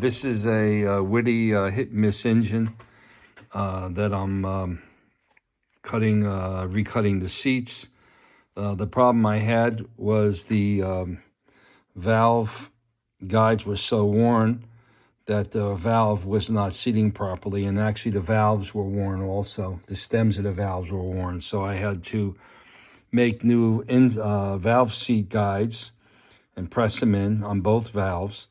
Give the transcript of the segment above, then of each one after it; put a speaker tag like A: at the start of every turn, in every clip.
A: This is a Witty hit and miss engine that I'm recutting the seats. The problem I had was the valve guides were so worn that the valve was not seating properly, and actually the valves were worn also. The stems of the valves were worn, so I had to make new valve seat guides and press them in on both valves.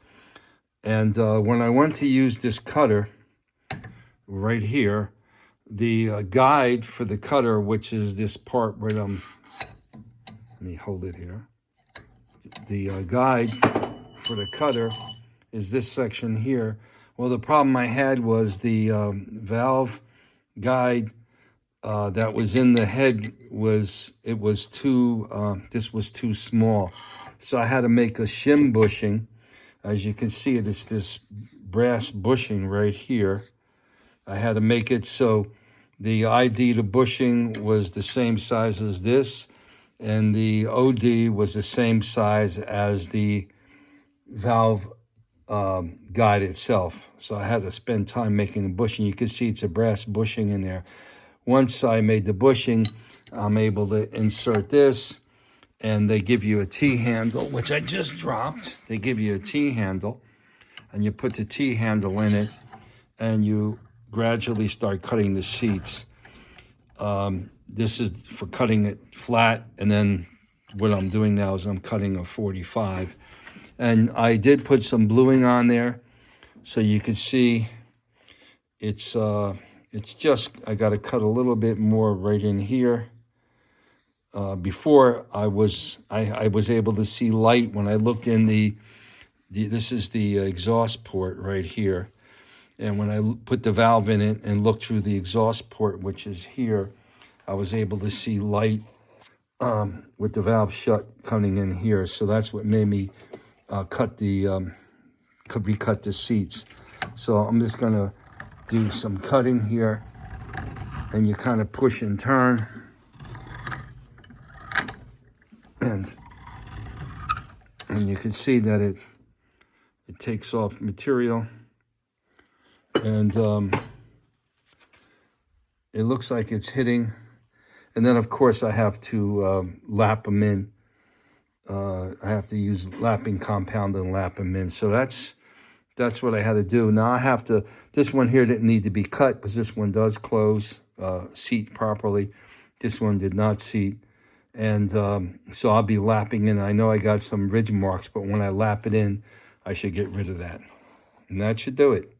A: And when I went to use this cutter right here, the guide for the cutter, which is this part where let me hold it here. The guide for the cutter is this section here. Well, the problem I had was the valve guide that was in the head was too, this was too small. So I had to make a shim bushing. As you can see, it's this brass bushing right here. I had to make it so the ID to bushing was the same size as this, and the OD was the same size as the valve guide itself. So I had to spend time making the bushing. You can see it's a brass bushing in there. Once I made the bushing, I'm able to insert this, and they give you a T-handle, which I just dropped. They give you a T-handle, and you put the T-handle in it, and you gradually start cutting the seats. This is for cutting it flat, and then what I'm doing now is I'm cutting a 45. And I did put some bluing on there, so you can see it's just, I got to cut a little bit more right in here. Before I was able to see light when I looked in this is the exhaust port right here. And when I put the valve in it and looked through the exhaust port, which is here, I was able to see light with the valve shut coming in here. So that's what made me recut the seats. So I'm just gonna do some cutting here, and you kind of push and turn, and you can see that it takes off material, and it looks like it's hitting. And then of course I have to lap them in. I have to use lapping compound and lap them in. So that's what I had to do. Now I have to, this one here didn't need to be cut because this one does close, seat properly. This one did not seat. And so I'll be lapping in. I know I got some ridge marks, but when I lap it in, I should get rid of that. And that should do it.